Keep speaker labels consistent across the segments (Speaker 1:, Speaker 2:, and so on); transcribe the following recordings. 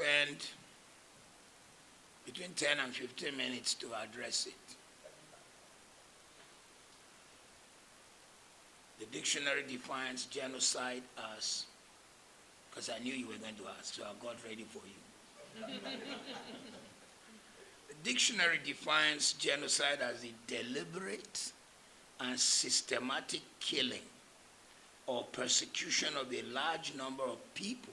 Speaker 1: spend between 10 and 15 minutes to address it. The dictionary defines genocide as, because I knew you were going to ask, so I got ready for you. The dictionary defines genocide as a deliberate and systematic killing or persecution of a large number of people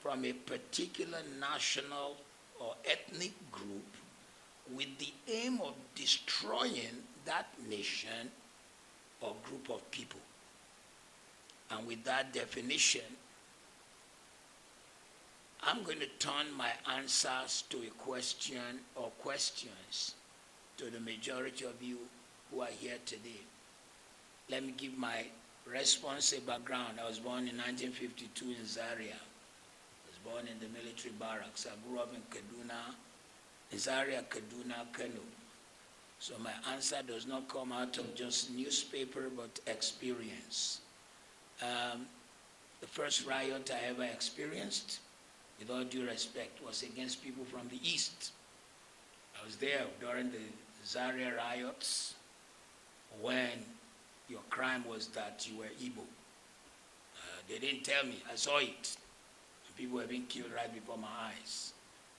Speaker 1: from a particular national or ethnic group with the aim of destroying that nation or group of people. And with that definition, I'm going to turn my answers to a question or questions to the majority of you who are here today. Let me give my response a background. I was born in 1952 in Zaria. I was born in the military barracks. I grew up in Kaduna, Zaria, Kaduna, Kanu. So my answer does not come out of just newspaper, but experience. The first riot I ever experienced, with all due respect, was against people from the East. I was there during the Zaria riots when your crime was that you were Igbo. They didn't tell me, I saw it. People were being killed right before my eyes.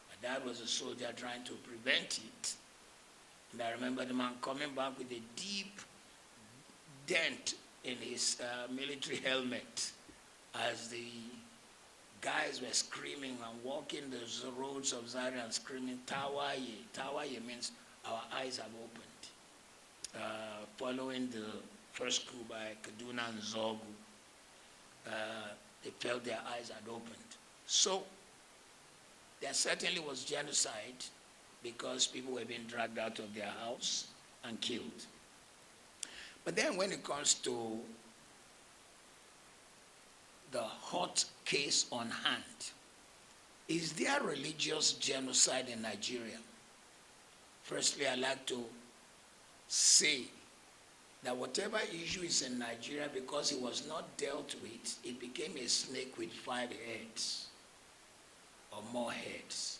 Speaker 1: My dad was a soldier trying to prevent it. And I remember the man coming back with a deep dent in his military helmet as the guys were screaming and walking the roads of Zaria and screaming, Tawaye. Tawaye means our eyes have opened. Following the first coup by Kaduna and Zogu, they felt their eyes had opened. So there certainly was genocide because people were being dragged out of their house and killed. But then when it comes to the hot case on hand, is there religious genocide in Nigeria? Firstly, I'd like to say that whatever issue is in Nigeria, because it was not dealt with, it became a snake with 5 heads or more heads.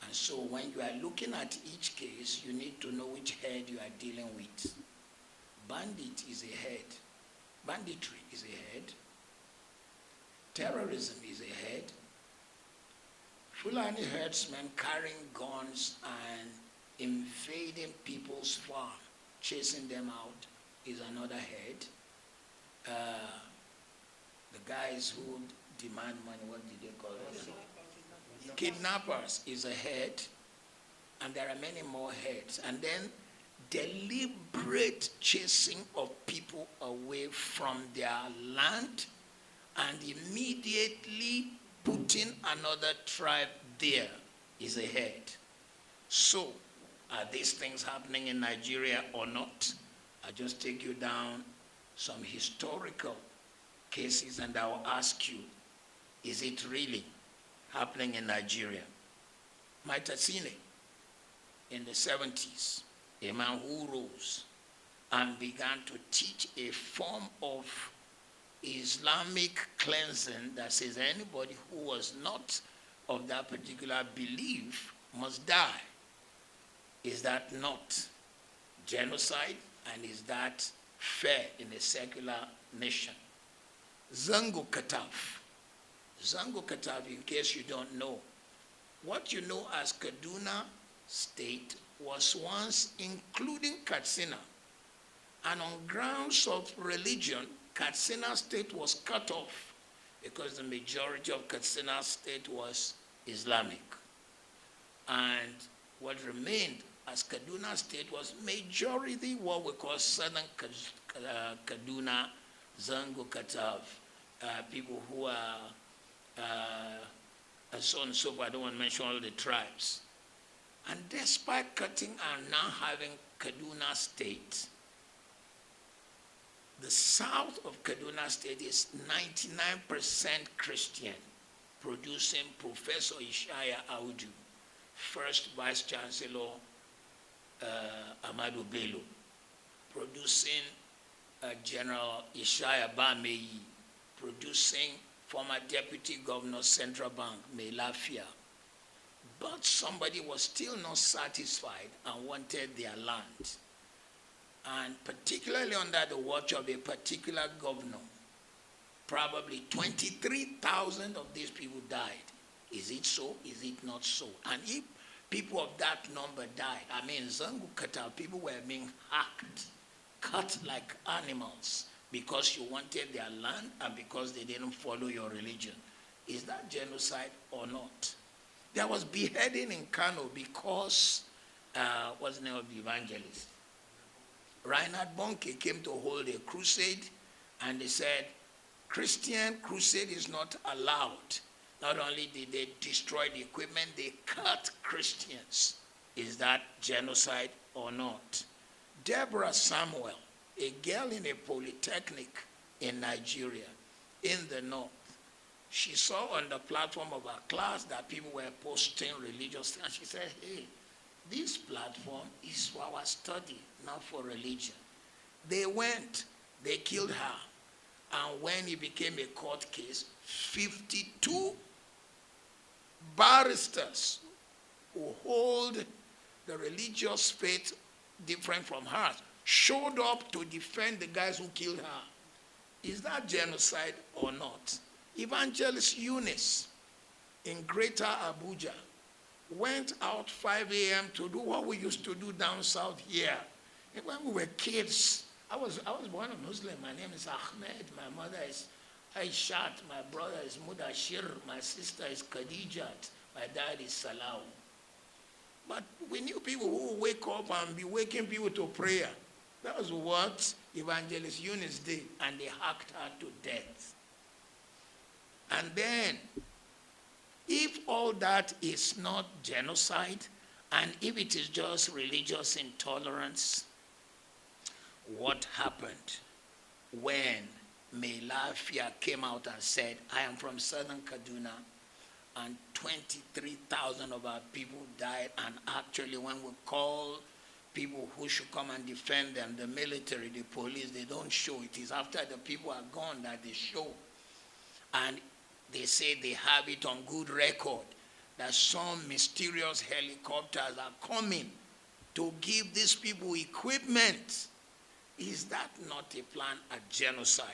Speaker 1: And so when you are looking at each case, you need to know which head you are dealing with. Bandit is a head. Banditry is a head. Terrorism is a head. Fulani herdsmen carrying guns and invading people's farm, chasing them out, is another head. The guys who demand money, what did they call them? Kidnappers is a head, and there are many more heads. And then deliberate chasing of people away from their land and immediately putting another tribe there is a head. So, are these things happening in Nigeria or not? I'll just take you down some historical cases and I'll ask you, is it really happening in Nigeria? Maitasine, in the 70s, a man who rose and began to teach a form of Islamic cleansing that says anybody who was not of that particular belief must die. Is that not genocide? And is that fair in a secular nation? Zango Kataf. Zango Kataf, in case you don't know, what you know as Kaduna State was once including Katsina. And on grounds of religion, Katsina State was cut off because the majority of Katsina State was Islamic. And what remained as Kaduna State was majority what we call Southern Kaduna, Zango Katav, people who are, and so on and so forth. I don't want to mention all the tribes. And despite cutting and now having Kaduna State, the south of Kaduna State is 99% Christian, producing Professor Ishaya Audu, first Vice Chancellor Amadu Bello, producing General Ishaya Bameyi, producing former Deputy Governor, Central Bank, Melafia. But somebody was still not satisfied and wanted their land. And particularly under the watch of a particular governor, probably 23,000 of these people died. Is it so? Is it not so? And if people of that number died, I mean, Zangu Kata, people were being hacked, cut like animals because you wanted their land and because they didn't follow your religion. Is that genocide or not? There was beheading in Kanu because, what's the name of the evangelist? Reinhard Bonnke came to hold a crusade, and they said, Christian crusade is not allowed. Not only did they destroy the equipment, they cut Christians. Is that genocide or not? Deborah Samuel, a girl in a polytechnic in Nigeria, in the north, she saw on the platform of her class that people were posting religious things. And she said, hey, this platform is for our study, not for religion. They went, they killed her. And when it became a court case, 52 barristers who hold the religious faith different from hers showed up to defend the guys who killed her. Is that genocide or not? Evangelist Eunice in Greater Abuja went out 5 a.m. to do what we used to do down south here. And when we were kids, I was born a Muslim. My name is Ahmed. My mother is Aishat. My brother is Mudashir. My sister is Khadijat. My dad is Salau. But we knew people who would wake up and be waking people to prayer. That was what Evangelist Eunice did, and they hacked her to death. And then, if all that is not genocide, and if it is just religious intolerance, what happened when Melafia came out and said, I am from southern Kaduna, and 23,000 of our people died, and actually when we call people who should come and defend them, the military, the police, they don't show. It is after the people are gone that they show. And they say they have it on good record that some mysterious helicopters are coming to give these people equipment. Is that not a plan at genocide?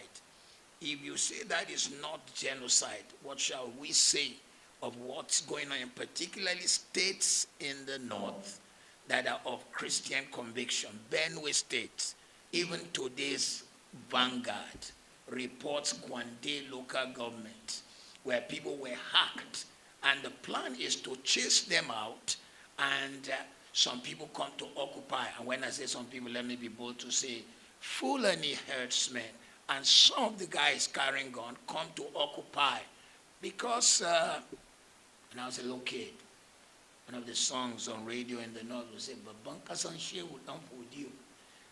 Speaker 1: If you say that is not genocide, what shall we say of what's going on in particularly states in the north that are of Christian conviction? Benue State, even today's Vanguard reports Kwande local government, where people were hacked, and the plan is to chase them out, and some people come to occupy. And when I say some people, let me be bold to say Fulani herdsmen and some of the guys carrying gun come to occupy. Because when I was a little kid, one of the songs on radio in the north would say, Babanka Sanshe would not food you.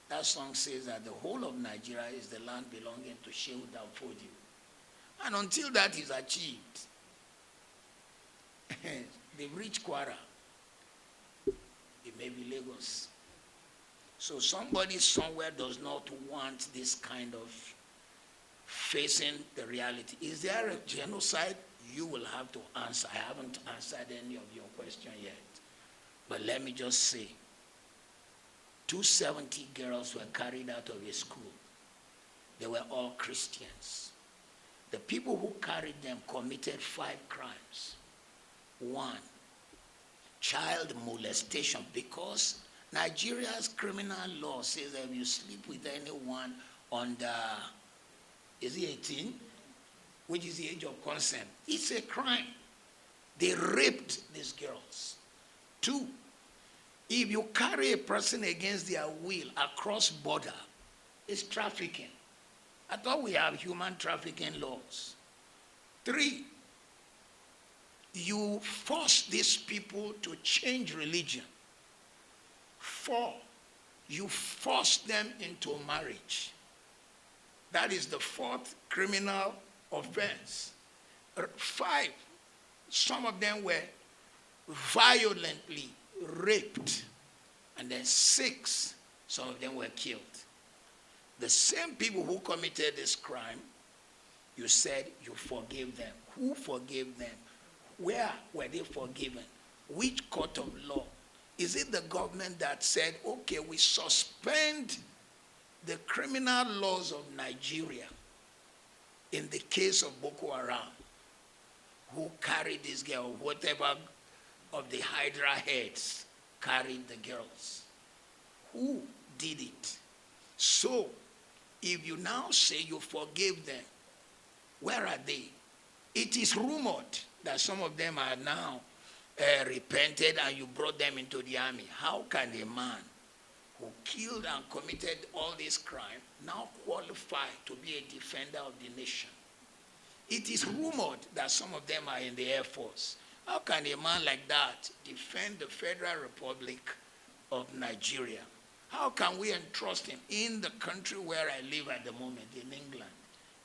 Speaker 1: That song says that the whole of Nigeria is the land belonging to Shehu Danfodio. And until that is achieved, they've reached Kwara. It may be Lagos. So somebody somewhere does not want this kind of facing the reality. Is there a genocide? You will have to answer. I haven't answered any of your question yet. But let me just say, 270 girls were carried out of a school. They were all Christians. The people who carried them committed 5 crimes. 1, child molestation, because Nigeria's criminal law says that if you sleep with anyone under, is he 18? Which is the age of consent. It's a crime. They raped these girls. 2, if you carry a person against their will across border, it's trafficking. I thought we have human trafficking laws. 3, you force these people to change religion. 4, you force them into marriage. That is the 4th criminal offense. 5, some of them were violently raped. And then 6, some of them were killed. The same people who committed this crime You said you forgave them. Who forgave them? Where were they forgiven? Which court of law? Is it the government that said, okay, we suspend the criminal laws of Nigeria in the case of Boko Haram, who carried this girl, whatever of the Hydra heads carried the girls? Who did it? So, if you now say you forgave them, where are they? It is rumored that some of them are now repented and you brought them into the army. How can a man who killed and committed all this crime now qualify to be a defender of the nation? It is rumored that some of them are in the Air Force. How can a man like that defend the Federal Republic of Nigeria? How can we entrust him in the country where I live at the moment, in England?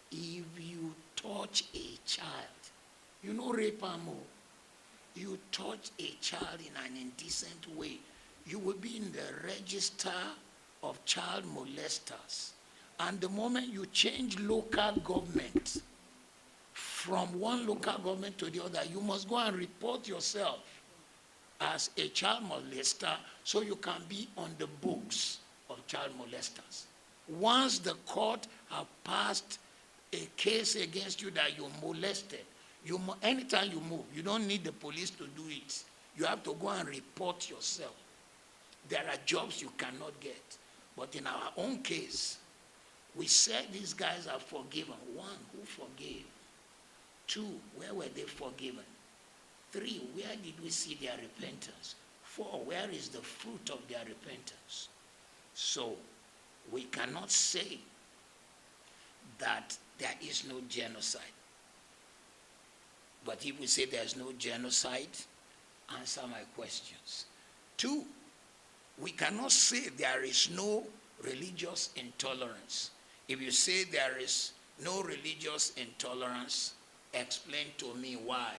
Speaker 1: If you touch a child, you know rape and more. You touch a child in an indecent way, you will be in the register of child molesters. And the moment you change local government from one local government to the other, you must go and report yourself as a child molester so you can be on the books of child molesters. Once the court have passed a case against you that you molested, anytime you move, you don't need the police to do it. You have to go and report yourself. There are jobs you cannot get. But in our own case, we said these guys are forgiven. One, who forgave? Two, where were they forgiven? Three, where did we see their repentance? Four, where is the fruit of their repentance? So, we cannot say that there is no genocide. But if we say there's no genocide, answer my questions. Two, we cannot say there is no religious intolerance. If you say there is no religious intolerance, explain to me why